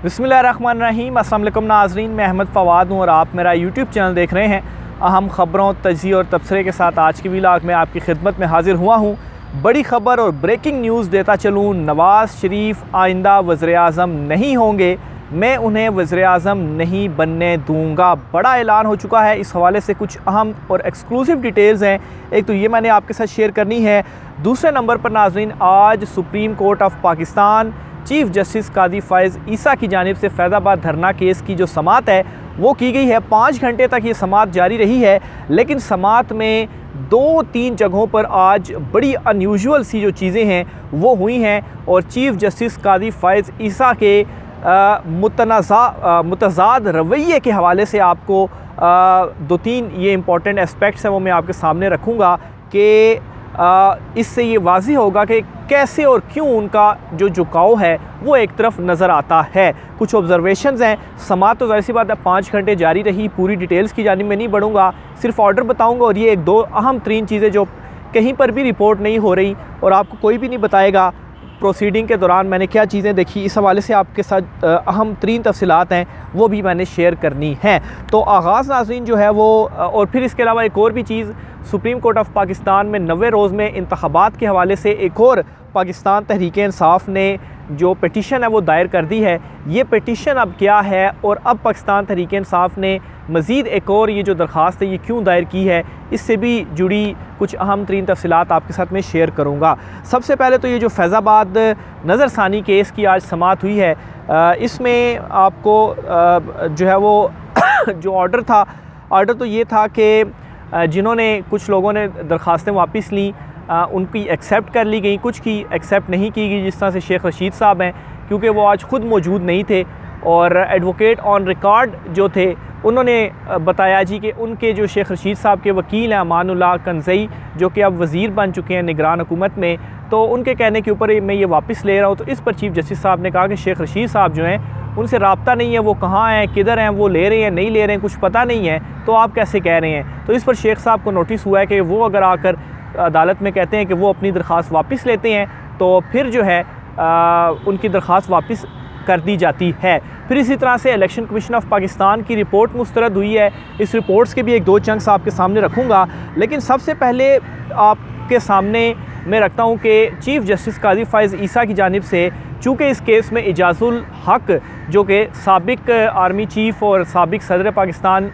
बिस्मिल्लाहिर्रहमानिर्रहीम। अस्सलाम वालेकुम नाज़रीन, मैं अहमद फ़वाद हूँ और आप मेरा यूट्यूब चैनल देख रहे हैं। अहम ख़बरों, तज्ज़िये और तबसरे के साथ आज की व्लॉग में आपकी खिदमत में हाज़िर हुआ हूँ। बड़ी ख़बर और ब्रेकिंग न्यूज़ देता चलूँ, नवाज़ शरीफ आइंदा वज़ीर-ए-आज़म नहीं होंगे, मैं उन्हें वज़ीर-ए-आज़म नहीं बनने दूँगा। बड़ा ऐलान हो चुका है। इस हवाले से कुछ अहम और एक्सक्लूसिव डिटेल्स हैं। एक तो ये मैंने आपके साथ शेयर करनी है। दूसरे नंबर पर नाज़रीन, आज supreme court of Pakistan chief justice Qazi Faez ईसा की जानिब से फैज़ाबाद धरना केस की जो समाअत है वो की गई है। 5 घंटे तक ये समाअत जारी रही है, लेकिन समाअत में 2-3 जगहों पर आज बड़ी अनयूजुअल सी जो चीज़ें हैं वो हुई हैं और चीफ़ जस्टिस कादी फ़ाइज़ ईसा के मुतज़ाद रवैये के हवाले से आपको 2-3 ये इम्पॉर्टेंट एस्पेक्ट्स हैं वो मैं आपके सामने रखूँगा कि इससे ये वाज़ी होगा कि कैसे और क्यों उनका जो झुकाव है वो एक तरफ नज़र आता है। कुछ ऑब्जर्वेशंस हैं। समाअत तो ज़ाहिर सी बात है 5 घंटे जारी रही। पूरी डिटेल्स की जानिब में नहीं बढ़ूँगा, सिर्फ ऑर्डर बताऊँगा और ये 1-2 अहम तरीन चीज़ें जो कहीं पर भी रिपोर्ट नहीं हो रही और आपको कोई भी नहीं बताएगा प्रोसीडिंग के दौरान मैंने क्या चीज़ें देखी, इस हवाले से आपके साथ अहम तरीन तफसीलात हैं वो भी मैंने शेयर करनी हैं। तो आगाज़ नाज़रीन जो है वो और फिर इसके अलावा एक और भी चीज़, सुप्रीम कोर्ट ऑफ पाकिस्तान में 90 रोज़ में इंतखाबात के हवाले से एक और पाकिस्तान तहरीक-ए-इंसाफ ने जो पिटीशन है वो दायर कर दी है। ये पिटीशन अब क्या है और अब पाकिस्तान तहरीक-ए-इंसाफ ने मज़ीद एक और ये जो दरख्वास्त है ये क्यों दायर की है, इससे भी जुड़ी कुछ अहम तरीन तफसीलात आपके साथ में शेयर करूँगा। सबसे पहले तो ये जो फैज़ाबाद नज़रसानी केस की आज समाअत हुई है, इसमें आपको जो है वो जो ऑर्डर था, ऑर्डर तो ये था कि जिन्होंने कुछ लोगों ने दरख्वास्तें वापस लीं उनकी एक्सेप्ट कर ली गई, कुछ की एक्सेप्ट नहीं की गई, जिस तरह से शेख रशीद साहब हैं, क्योंकि वो आज ख़ुद मौजूद नहीं थे और एडवोकेट ऑन रिकॉर्ड जो थे उन्होंने बताया जी कि उनके जो शेख रशीद साहब के वकील हैं अमानुल्लाह कंज़ई, जो कि अब वज़ीर बन चुके हैं निगरान हुकूमत में, तो उनके कहने के ऊपर मैं ये वापस ले रहा हूँ। तो इस पर चीफ़ जस्टिस साहब ने कहा कि शेख रशीद साहब जो हैं उनसे रब्ता नहीं है, वो कहाँ हैं, किधर हैं, वो ले रहे हैं नहीं ले रहे हैं, कुछ पता नहीं है, तो आप कैसे कह रहे हैं। तो इस पर शेख साहब को नोटिस हुआ है कि वो अगर आकर अदालत में कहते हैं कि वो अपनी दरख्वास्त वापस लेते हैं तो फिर जो है उनकी दरख्वास्त वापस कर दी जाती है। फिर इसी तरह से इलेक्शन कमीशन ऑफ पाकिस्तान की रिपोर्ट मुस्तरद हुई है। इस रिपोर्ट्स के भी 1-2 चंक्स आपके सामने रखूँगा, लेकिन सबसे पहले आपके सामने मैं रखता हूँ कि चीफ़ जस्टिस कादी फ़ाइज़ ईसा की जानिब से, चूँकि इस केस में इजाज़ुल हक़ जो कि साबिक आर्मी चीफ़ और साबिक सदर पाकिस्तान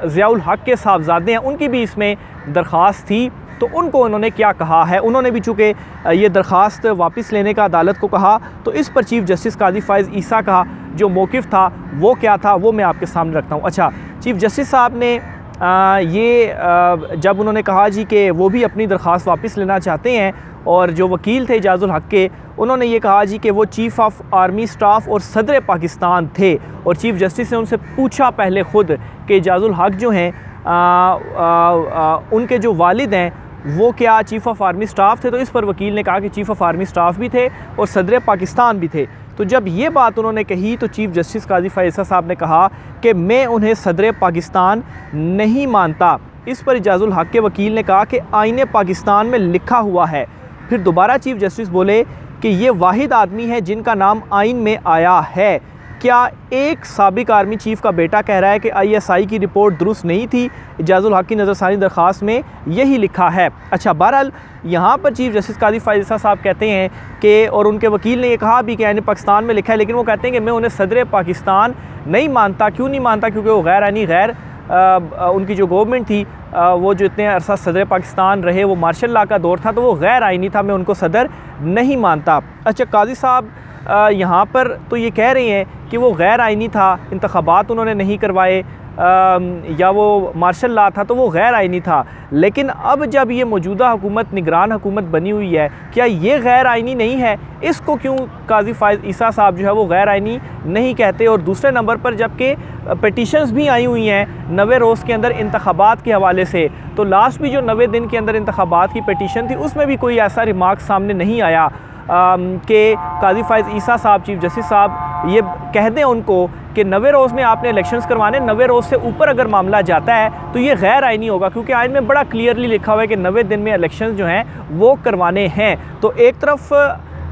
ज़ियाउल हक़ के साहबज़ादे हैं, उनकी भी इसमें दरख्वास्त थी, तो उनको उन्होंने क्या कहा है, उन्होंने भी चूँकि ये दरख्वास्त वापस लेने का अदालत को कहा, तो इस पर चीफ़ जस्टिस कादी फ़ाइज़ ईसा का जो मौक़िफ़ था वो क्या था वो मैं आपके सामने रखता हूँ। अच्छा, चीफ़ जस्टिस साहब ने जब उन्होंने कहा जी कि वो भी अपनी दरख्वास्त वापस लेना चाहते हैं और जो वकील थे इजाज़ुल हक़ के, उन्होंने ये कहा जी कि वो चीफ़ ऑफ आर्मी स्टाफ और सदर पाकिस्तान थे और चीफ़ जस्टिस ने उनसे पूछा पहले ख़ुद कि इजाज़ुल हक़ जो हैं उनके जो वालिद हैं वो क्या चीफ़ ऑफ आर्मी स्टाफ थे, तो इस पर वकील ने कहा कि चीफ़ ऑफ आर्मी स्टाफ भी थे और सदर पाकिस्तान भी थे। तो जब ये बात उन्होंने कही तो चीफ़ जस्टिस कादी फ़ाइज़ ईसा साहब ने कहा कि मैं उन्हें सदर पाकिस्तान नहीं मानता। इस पर इजाज़ुल हक़ के वकील ने कहा कि आईने पाकिस्तान में लिखा हुआ है। फिर दोबारा चीफ़ जस्टिस बोले कि ये वाहिद आदमी है जिनका नाम आइन में आया है। क्या एक साबिक आर्मी चीफ़ का बेटा कह रहा है कि ISI की रिपोर्ट दुरुस्त नहीं थी, इजाज़ुल हक़ की नज़रसानी दरख्वास्त में यही लिखा है। अच्छा, बहरहाल यहाँ पर चीफ़ जस्टिस कादी फ़ाइज़ ईसा साहब कहते हैं कि, और उनके वकील ने ये कहा भी कि आईन पाकिस्तान में लिखा है, लेकिन वो कहते हैं कि मैं उन्हें सदर पाकिस्तान नहीं मानता। क्यों नहीं मानता? क्योंकि वो गैर आईनी उनकी जो गवर्नमेंट थी वो जो इतने अरसा सदर पाकिस्तान रहे वो मार्शल लॉ का दौर था, तो वो गैर आईनी था, मैं उनको सदर नहीं मानता। अच्छा, कादी साहब यहाँ पर तो ये कह रहे हैं कि वो गैर आईनी था, इंतखाबात उन्होंने नहीं करवाए या वो मार्शल लॉ था तो वो गैर आईनी था, लेकिन अब जब ये मौजूदा हुकूमत निगरान हुकूमत बनी हुई है, क्या ये गैर आईनी नहीं है? इसको क्यों कादी फ़ाइज़ ईसा साहब जो है वो गैर आईनी नहीं कहते? और दूसरे नंबर पर जबकि पिटीशंस भी आई हुई हैं 90 रोज़ के अंदर इंतखाबात के हवाले से, तो लास्ट भी जो 90 दिन के अंदर इंतखाबात की पिटीशन थी उसमें भी कोई ऐसा रिमार्क सामने नहीं आया कि कादी फ़ाइज़ ईसा साहब चीफ़ जस्टिस साहब ये कह दें उनको कि 90 रोज़ में आपने इलेक्शंस करवाने, 90 रोज़ से ऊपर अगर मामला जाता है तो ये गैर आईनी होगा, क्योंकि आइन में बड़ा क्लियरली लिखा हुआ है कि 90 दिन में इलेक्शंस जो हैं वो करवाने हैं। तो एक तरफ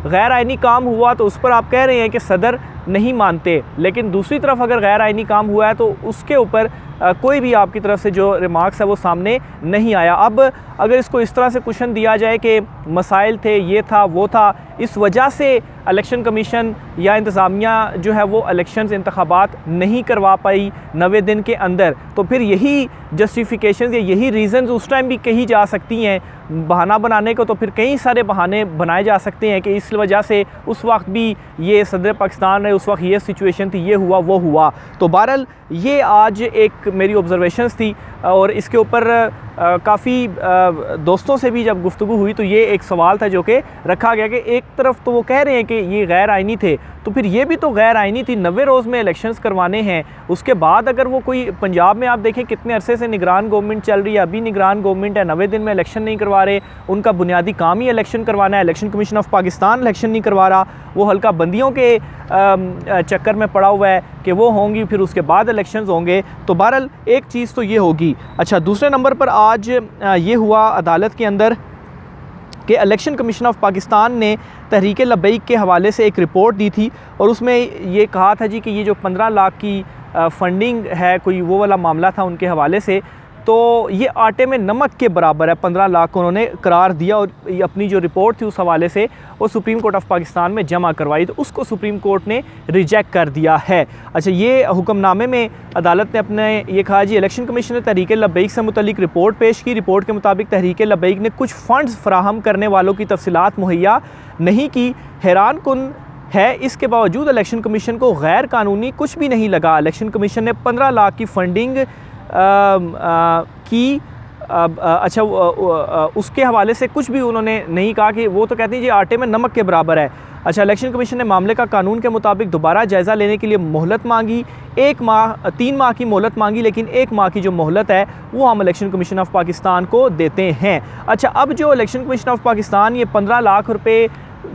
गैर आइनी काम हुआ तो उस पर आप कह रहे हैं कि सदर नहीं मानते, लेकिन दूसरी तरफ अगर गैर आइनी काम हुआ है तो उसके ऊपर कोई भी आपकी तरफ से जो रिमार्क्स है वो सामने नहीं आया। अब अगर इसको इस तरह से क्वेश्चन दिया जाए कि मसाइल थे, ये था, वो था, इस वजह से इलेक्शन कमीशन या इंतज़ामिया जो है वो इलेक्शंस इंतखाबात नहीं करवा पाई 90 दिन के अंदर, तो फिर यही जस्टिफिकेशन या यही रीज़न्स उस टाइम भी कही जा सकती हैं। बहाना बनाने को तो फिर कई सारे बहाने बनाए जा सकते हैं कि इस वजह से उस वक्त भी ये सदर पाकिस्तान रहे, उस वक्त ये सिचुएशन थी, ये हुआ, वो हुआ। तो बहरहाल ये आज एक मेरी ऑब्जर्वेशंस थी और इसके ऊपर काफ़ी दोस्तों से भी जब गुफ्तगू हुई तो ये एक सवाल था जो कि रखा गया कि एक तरफ तो वो कह रहे हैं कि ये गैर आइनी थे, तो फिर ये भी तो गैर आइनी थी। 90 रोज़ में इलेक्शंस करवाने हैं, उसके बाद अगर वो कोई पंजाब में आप देखें कितने अरसे से निगरान गवर्नमेंट चल रही है, अभी निगरान गवर्नमेंट है, 90 दिन में इलेक्शन नहीं करवा रहे, उनका बुनियादी काम ही इलेक्शन करवाना है। Election commission of Pakistan election नहीं करवा रहा, वो हल्का बंदियों के चक्कर में पड़ा हुआ है कि वो होंगी फिर उसके बाद इलेक्शंस होंगे। तो बहरहाल एक चीज़ तो ये होगी। अच्छा, दूसरे नंबर पर आज ये हुआ अदालत के अंदर कि इलेक्शन कमीशन ऑफ पाकिस्तान ने तहरीक लब्बैक के हवाले से एक रिपोर्ट दी थी और उसमें ये कहा था जी कि ये जो 15 लाख की फ़ंडिंग है, कोई वो वाला मामला था उनके हवाले से, तो ये आटे में नमक के बराबर है। 15 लाख को उन्होंने करार दिया और ये अपनी जो रिपोर्ट थी उस हवाले से वो सुप्रीम कोर्ट ऑफ पाकिस्तान में जमा करवाई, तो उसको सुप्रीम कोर्ट ने रिजेक्ट कर दिया है। अच्छा, ये हुक्मनामे में अदालत ने अपने ये कहा जी इलेक्शन कमीशन ने तहरीक लब्बैक से मुतल्लिक रिपोर्ट पेश की। रिपोर्ट के मुताबिक तहरीक लब्बैक ने कुछ फ़ंड्स फराहम करने वालों की तफसीलात मुहैया नहीं की। हैरान कुन है, इसके बावजूद इलेक्शन कमीशन को गैर कानूनी कुछ भी नहीं लगा। इलेक्शन कमीशन ने 15 लाख की फ़ंडिंग की अच्छा उसके हवाले से कुछ भी उन्होंने नहीं कहा कि वो तो कहते हैं जी आटे में नमक के बराबर है। अच्छा, इलेक्शन कमीशन ने मामले का कानून के मुताबिक दोबारा जायज़ा लेने के लिए मोहलत मांगी। 3 माह की मोहलत मांगी, लेकिन 1 माह की जो मोहलत है वो हम इलेक्शन कमीशन ऑफ पाकिस्तान को देते हैं। अच्छा, अब जो इलेक्शन कमीशन ऑफ पाकिस्तान ये 15 लाख रुपए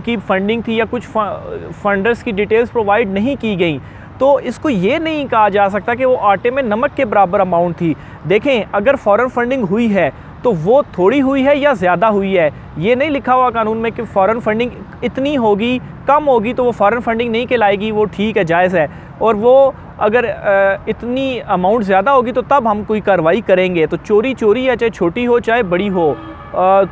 की फ़ंडिंग थी या कुछ फंडर्स की डिटेल्स प्रोवाइड नहीं की गई, तो इसको ये नहीं कहा जा सकता कि वो आटे में नमक के बराबर अमाउंट थी। देखें, अगर फ़ॉरेन फंडिंग हुई है तो वो थोड़ी हुई है या ज़्यादा हुई है, ये नहीं लिखा हुआ कानून में कि फ़ॉरेन फंडिंग इतनी होगी, कम होगी तो वो फ़ॉरेन फंडिंग नहीं कहलाएगी, वो ठीक है, जायज़ है, और वो अगर इतनी अमाउंट ज़्यादा होगी तो तब हम कोई कार्रवाई करेंगे। तो चोरी चोरी है, चाहे छोटी हो चाहे बड़ी हो।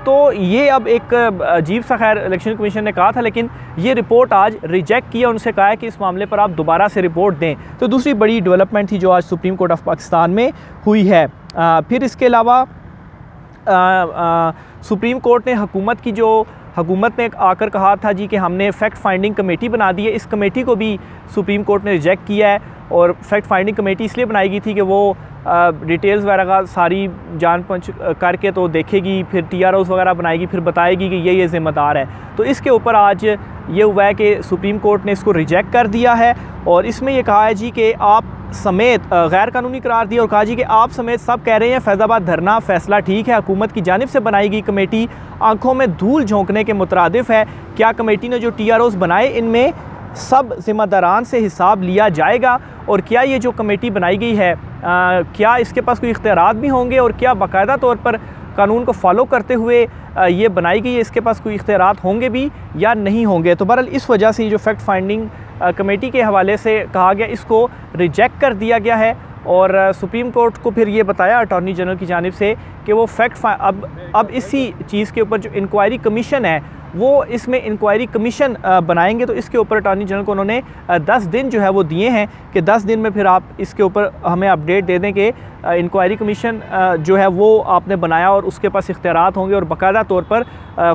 तो ये अब एक अजीब सा, खैर इलेक्शन कमीशन ने कहा था, लेकिन ये रिपोर्ट आज रिजेक्ट किया। उनसे कहा है कि इस मामले पर आप दोबारा से रिपोर्ट दें। तो दूसरी बड़ी डेवलपमेंट थी जो आज सुप्रीम कोर्ट ऑफ पाकिस्तान में हुई है। फिर इसके अलावा सुप्रीम कोर्ट ने हुकूमत ने आकर कहा था जी कि हमने फैक्ट फाइंडिंग कमेटी बना दी है। इस कमेटी को भी सुप्रीम कोर्ट ने रिजेक्ट किया है, और फैक्ट फाइंडिंग कमेटी इसलिए बनाई गई थी कि वो डिटेल्स वगैरह का सारी जान पहुँच करके तो देखेगी, फिर TROs वगैरह बनाएगी, फिर बताएगी कि ये ज़िम्मेदार है। तो इसके ऊपर आज ये हुआ है कि सुप्रीम कोर्ट ने इसको रिजेक्ट कर दिया है, और इसमें ये कहा है जी कि आप समेत गैर कानूनी करार दिया, और कहा जी कि आप समेत सब कह रहे हैं फैज़ाबाद धरना फ़ैसला ठीक है, हुकूमत की जानिब से बनाई गई कमेटी आंखों में धूल झोंकने के मुतरादिफ है। क्या कमेटी ने जो TROs बनाए इनमें सब ज़िम्मेदारान से हिसाब लिया जाएगा, और क्या ये जो कमेटी बनाई गई है क्या इसके पास कोई इख्तियारात भी होंगे, और क्या बाकायदा तौर पर कानून को फॉलो करते हुए ये बनाई गई है, इसके पास कोई इख्तियारात होंगे भी या नहीं होंगे। तो बहरहाल इस वजह से ये जो फैक्ट फाइंडिंग कमेटी के हवाले से कहा गया, इसको रिजेक्ट कर दिया गया है, और सुप्रीम कोर्ट को फिर ये बताया अटॉर्नी जनरल की जानिब से कि वो अब इसी चीज़ के ऊपर जो इंक्वायरी कमीशन है वो इसमें इंक्वायरी कमीशन बनाएंगे। तो इसके ऊपर अटॉर्नी जनरल को उन्होंने 10 दिन जो है वो दिए हैं कि 10 दिन में फिर आप इसके ऊपर हमें अपडेट दे दें कि इंक्वायरी कमीशन जो है वो आपने बनाया और उसके पास इख्तियारात होंगे, और बाकायदा तौर पर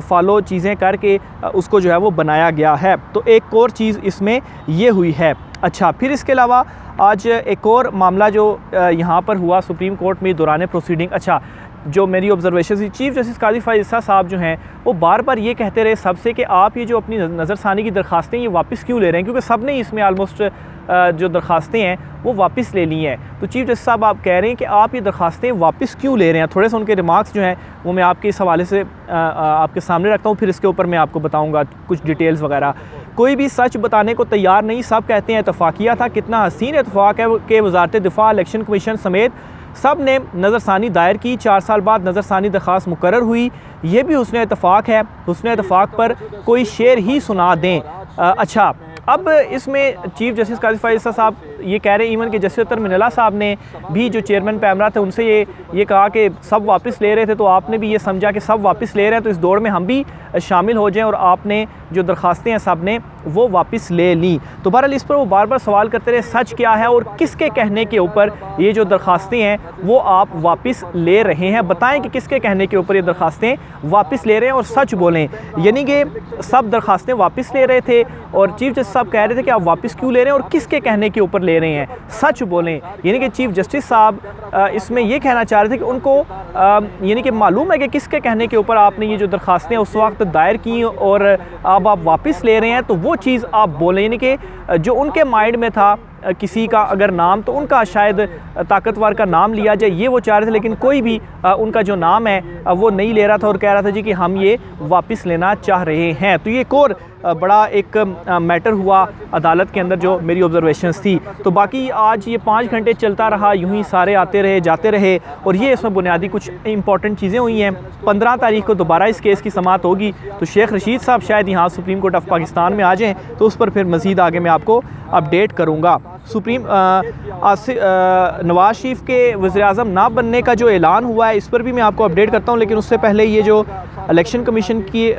फॉलो चीज़ें करके उसको जो है वो बनाया गया है। तो एक और चीज़ इसमें ये हुई है। अच्छा, फिर इसके अलावा आज एक और मामला जो यहाँ पर हुआ सुप्रीम कोर्ट में दौरान प्रोसीडिंग। अच्छा, जो मेरी ऑब्जर्वेशन थी, चीफ़ जस्टिस काजी फ़ाइज़ ईसा साहब जो हैं वो बार बार ये कहते रहे सबसे कि आप ये जो अपनी नज़रसानी की दरख्वास्तें ये वापस क्यों ले रहे हैं, क्योंकि सब ने इसमें आलमोस्ट जो दरख्वास्तें हैं वो वापस ले ली हैं। तो चीफ़ जस्टिस साहब आप कह रहे हैं कि आप ये दरख्वास्तें वापस क्यों ले रहे हैं। थोड़े से उनके रिमार्क्स जो हैं वो मैं आपके इस हवाले से आपके सामने रखता हूँ, फिर इसके ऊपर मैं आपको बताऊँगा कुछ डिटेल्स वगैरह। कोई भी सच बताने को तैयार नहीं, सब कहते हैं इतफाक़िया था। कितना हसीन इतफाक़ है कि वज़ारत दिफ़ा, इलेक्शन कमीशन समेत सब ने नज़रसानी दायर की, 4 साल बाद नज़रसानी दरख्वास्त मुकर्रर हुई। ये भी हुस्न इत्तफ़ाक़ है, हुस्न इत्तफ़ाक़ पर कोई शेर ही सुना दें। अच्छा, अब इसमें चीफ़ जस्टिस काज़ी फ़ाइज़ साहब ये कह रहे हैं, इवन के जस्टिस अतर मिनल्ला साहब ने भी जो चेयरमैन पैमरा थे उनसे ये कहा कि सब वापस ले रहे थे, तो आपने भी ये समझा कि सब वापस ले रहे हैं तो इस दौड़ में हम भी शामिल हो जाएं, और आपने जो दरख्वास्तें हैं सब ने वो वापस ले ली। तो बहरहाल इस पर वो बार बार सवाल करते रहे सच क्या है और किसके कहने के ऊपर ये जो दरख्वास्तें हैं वो आप वापस ले रहे हैं, बताएं कि किसके कहने के ऊपर ये दरख्वास्तें वापस ले रहे हैं और सच बोलें। यानी कि सब दरख्वास्तें वापस ले रहे थे और चीफ़ जस्टिस साहब कह रहे थे कि आप वापस क्यों ले रहे हैं और किसके कहने के ऊपर ले रहे हैं, सच बोलें। यानी कि चीफ़ जस्टिस साहब इसमें ये कहना चाह रहे थे कि उनको यानी कि मालूम है कि किसके कहने के ऊपर आपने ये जो दरख्वास्तें उस वक्त दायर की और अब आप वापस ले रहे हैं, तो वो चीज़ आप बोलें। यानी कि जो उनके माइंड में था किसी का अगर नाम, तो उनका शायद ताकतवर का नाम लिया जाए, ये वो चाह रहे थे, लेकिन कोई भी उनका जो नाम है वो नहीं ले रहा था और कह रहा था जी कि हम ये वापस लेना चाह रहे हैं। तो ये एक और बड़ा एक मैटर हुआ अदालत के अंदर जो मेरी ऑब्जर्वेशंस थी। तो बाकी आज ये 5 घंटे चलता रहा, यूं ही सारे आते रहे जाते रहे, और ये इसमें बुनियादी कुछ इंपॉर्टेंट चीज़ें हुई हैं। 15 तारीख को दोबारा इस केस की समाअत होगी, तो शेख रशीद साहब शायद यहाँ सुप्रीम कोर्ट ऑफ पाकिस्तान में आ जाएँ, तो उस पर फिर मज़ीद आगे मैं आपको अपडेट करूँगा। नवाज़ शरीफ के वज़ीर-ए-आज़म ना बनने का जो ऐलान हुआ है इस पर भी मैं आपको अपडेट करता हूँ, लेकिन उससे पहले ये जो इलेक्शन कमीशन की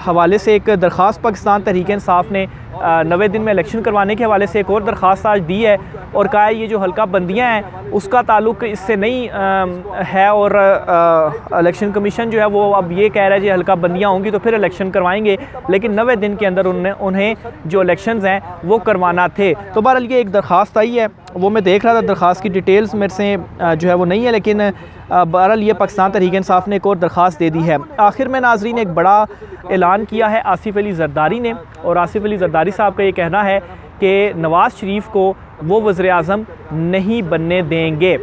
हवाले से एक दरख्वास्त पाकिस्तान तहरीक-ए-इंसाफ ने 90 दिन में इलेक्शन करवाने के हवाले से एक और दरख्वास्त आज दी है और कहा है ये जो हल्का बंदियाँ हैं उसका ताल्लुक़ इससे नहीं है, और इलेक्शन कमीशन जो है वो अब ये कह रहा है जी हल्का बंदियाँ होंगी तो फिर इलेक्शन करवाएंगे, लेकिन 90 दिन के अंदर उन्हें जो इलेक्शंस हैं वो करवाना थे। तो बहरहाल ये एक दरख्वास्त आई है, वो मैं देख रहा था, दरख्वास्त की डिटेल्स मेरे से जो है वो नहीं है, लेकिन बहरहाल ये पाकिस्तान तहरीक-ए-इंसाफ ने एक और दरख्वास्त दे दी है। आखिर में नाज़रीन एक बड़ा ऐलान किया है आसिफ़ अली ज़रदारी ने, और आसिफ़ अली ज़रदारी साहब का ये कहना है कि नवाज़ शरीफ को वो वज़ीर-ए-आज़म नहीं बनने देंगे।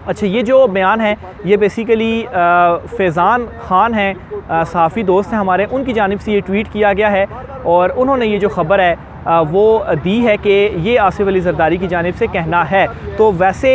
अच्छा, ये जो बयान है ये बेसिकली फैज़ान ख़ान हैं, सहाफ़ी दोस्त हैं हमारे, उनकी जानिब से ये ट्वीट किया गया है और उन्होंने ये जो ख़बर है वो दी है कि ये आसिफ़ अली ज़रदारी की जानिब से कहना है। तो वैसे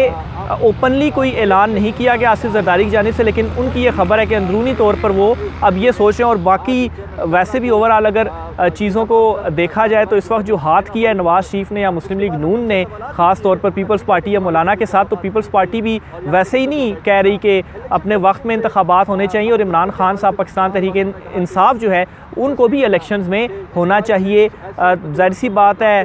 ओपनली कोई ऐलान नहीं किया गया आसिफ़ ज़रदारी की जानिब से, लेकिन उनकी ये ख़बर है कि अंदरूनी तौर पर वो अब ये सोच रहे हैं। और बाकी वैसे भी ओवरऑल अगर चीज़ों को देखा जाए तो इस वक्त जो हाथ किया है नवाज़ शरीफ ने या मुस्लिम लीग नून ने, ख़ास तौर पर पीपल्स पार्टी या मौलाना के साथ, तो पीपल्स पार्टी भी वैसे ही नहीं कह रही कि अपने वक्त में इंतखाबात होने चाहिए, और इमरान खान साहब पाकिस्तान तहरीक-ए-इंसाफ जो है उनको भी इलेक्शंस में होना चाहिए। ज़ाहिर सी बात है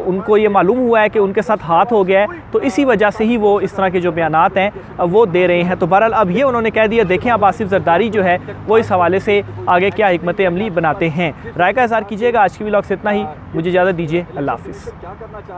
उनको ये मालूम हुआ है कि उनके साथ हाथ हो गया है, तो इसी वजह से ही वो इस तरह के जो बयानात हैं वो दे रहे हैं। तो बहरहाल अब ये उन्होंने कह दिया, देखें अब आसिफ़ ज़रदारी जो है वो इस हवाले से आगे क्या हिकमत अमली बनाते हैं। राय का इज़हार कीजिएगा। आज की व्लॉग से इतना ही, मुझे इजाज़त दीजिए, अल्लाह हाफ़िज़।